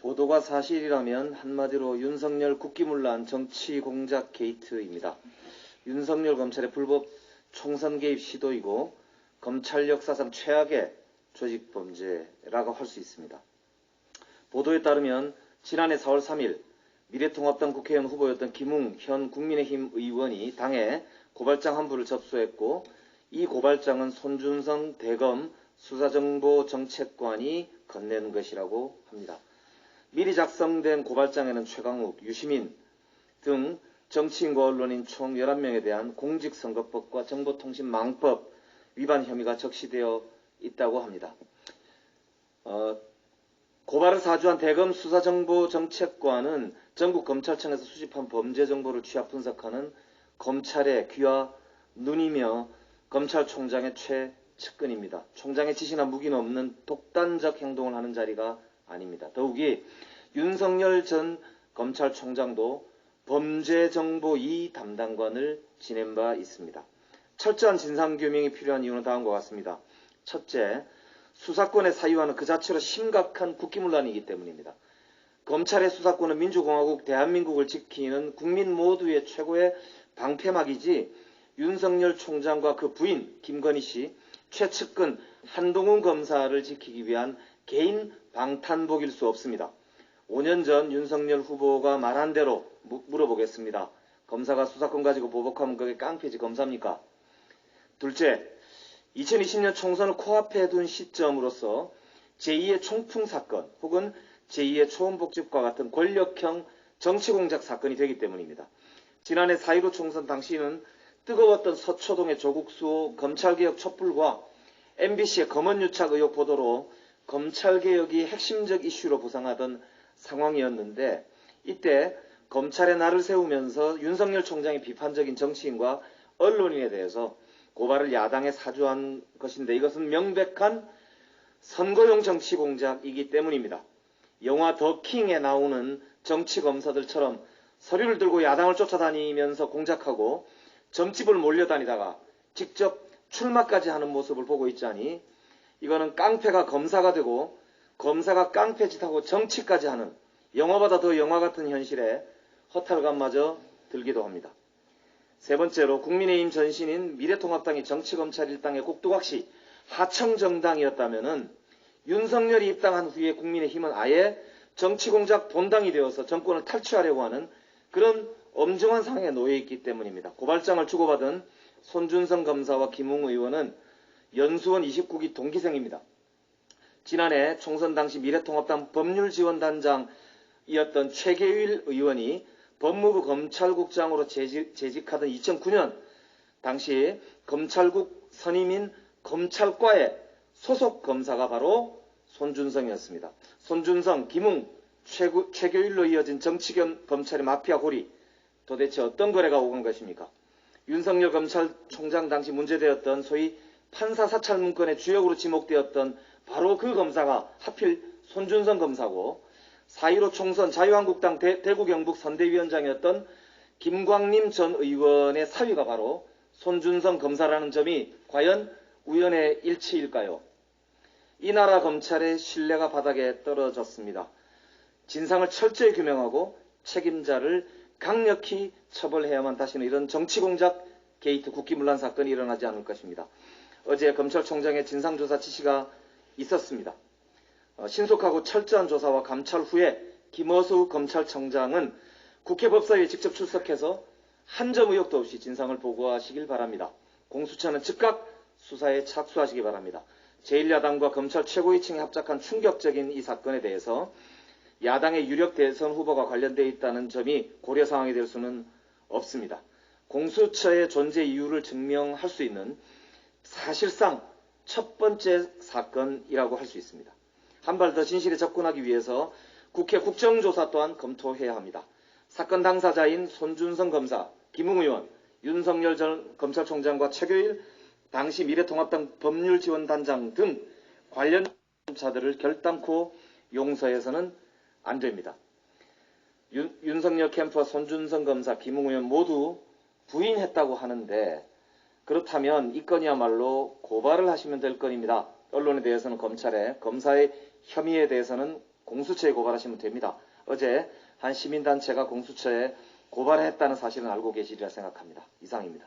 보도가 사실이라면 한마디로 윤석열 국기문란 정치 공작 게이트입니다. 윤석열 검찰의 불법 총선 개입 시도이고 검찰 역사상 최악의 조직범죄라고 할 수 있습니다. 보도에 따르면 지난해 4월 3일 미래통합당 국회의원 후보였던 김웅 현 국민의힘 의원이 당에 고발장 한 부를 접수했고, 이 고발장은 손준성 대검 수사정보정책관이 건넨 것이라고 합니다. 미리 작성된 고발장에는 최강욱, 유시민 등 정치인과 언론인 총 11명에 대한 공직선거법과 정보통신망법 위반 혐의가 적시되어 있다고 합니다. 고발을 사주한 대검 수사정보정책관은 전국 검찰청에서 수집한 범죄 정보를 취합 분석하는 검찰의 귀와 눈이며 검찰총장의 최측근입니다. 총장의 지시나 무기는 없는 독단적 행동을 하는 자리가 아닙니다. 더욱이 윤석열 전 검찰총장도 범죄정보 2 담당관을 지낸 바 있습니다. 철저한 진상규명이 필요한 이유는 다음과 같습니다. 첫째, 수사권의 사유화는 그 자체로 심각한 국기문란이기 때문입니다. 검찰의 수사권은 민주공화국 대한민국을 지키는 국민 모두의 최고의 방패막이지 윤석열 총장과 그 부인 김건희 씨, 최측근 한동훈 검사를 지키기 위한 개인 방탄복일 수 없습니다. 5년 전 윤석열 후보가 말한 대로 물어보겠습니다. 검사가 수사권 가지고 보복하면 그게 깡패지 검사입니까? 둘째, 2020년 총선을 코앞에 둔 시점으로서 제2의 총풍 사건 혹은 제2의 초원복집과 같은 권력형 정치공작 사건이 되기 때문입니다. 지난해 4.15 총선 당시는 뜨거웠던 서초동의 조국 수호 검찰개혁 촛불과 MBC의 검언유착 의혹 보도로 검찰개혁이 핵심적 이슈로 부상하던 상황이었는데, 이때 검찰의 날을 세우면서 윤석열 총장의 비판적인 정치인과 언론인에 대해서 고발을 야당에 사주한 것인데, 이것은 명백한 선거용 정치 공작이기 때문입니다. 영화 더 킹에 나오는 정치검사들처럼 서류를 들고 야당을 쫓아다니면서 공작하고 점집을 몰려다니다가 직접 출마까지 하는 모습을 보고 있자니, 이거는 깡패가 검사가 되고 검사가 깡패짓하고 정치까지 하는 영화보다 더 영화 같은 현실에 허탈감마저 들기도 합니다. 세 번째로, 국민의힘 전신인 미래통합당이 정치검찰 일당의 꼭두각시 하청정당이었다면 윤석열이 입당한 후에 국민의힘은 아예 정치공작 본당이 되어서 정권을 탈취하려고 하는 그런 엄중한 상황에 놓여 있기 때문입니다. 고발장을 주고받은 손준성 검사와 김웅 의원은 연수원 29기 동기생입니다. 지난해 총선 당시 미래통합당 법률지원단장이었던 최계일 의원이 법무부 검찰국장으로 재직하던 2009년 당시 검찰국 선임인 검찰과의 소속 검사가 바로 손준성이었습니다. 손준성, 김웅, 최교일로 이어진 정치겸 검찰의 마피아 고리, 도대체 어떤 거래가 오간 것입니까? 윤석열 검찰총장 당시 문제되었던 소위 판사 사찰 문건의 주역으로 지목되었던 바로 그 검사가 하필 손준성 검사고, 4.15 총선 자유한국당 대구 경북 선대위원장이었던 김광림 전 의원의 사위가 바로 손준성 검사라는 점이 과연 우연의 일치일까요? 이 나라 검찰의 신뢰가 바닥에 떨어졌습니다. 진상을 철저히 규명하고 책임자를 강력히 처벌해야만 다시는 이런 정치공작 게이트 국기문란 사건이 일어나지 않을 것입니다. 어제 검찰총장의 진상조사 지시가 있었습니다. 신속하고 철저한 조사와 감찰 후에 김어수 검찰청장은 국회 법사위에 직접 출석해서 한 점 의혹도 없이 진상을 보고하시길 바랍니다. 공수처는 즉각 수사에 착수하시기 바랍니다. 제1야당과 검찰 최고위층이 합작한 충격적인 이 사건에 대해서 야당의 유력 대선 후보가 관련되어 있다는 점이 고려 사항이 될 수는 없습니다. 공수처의 존재 이유를 증명할 수 있는 사실상 첫 번째 사건이라고 할 수 있습니다. 한 발 더 진실에 접근하기 위해서 국회 국정조사 또한 검토해야 합니다. 사건 당사자인 손준성 검사, 김웅 의원, 윤석열 전 검찰총장과 최교일 당시 미래통합당 법률지원단장 등 관련자들을 결단코 용서해서는 안 됩니다. 윤석열 캠프와 손준성 검사, 김웅 의원 모두 부인했다고 하는데, 그렇다면 이 건이야말로 고발을 하시면 될 건입니다. 언론에 대해서는 검찰에, 검사의 혐의에 대해서는 공수처에 고발하시면 됩니다. 어제 한 시민단체가 공수처에 고발했다는 사실은 알고 계시리라 생각합니다. 이상입니다.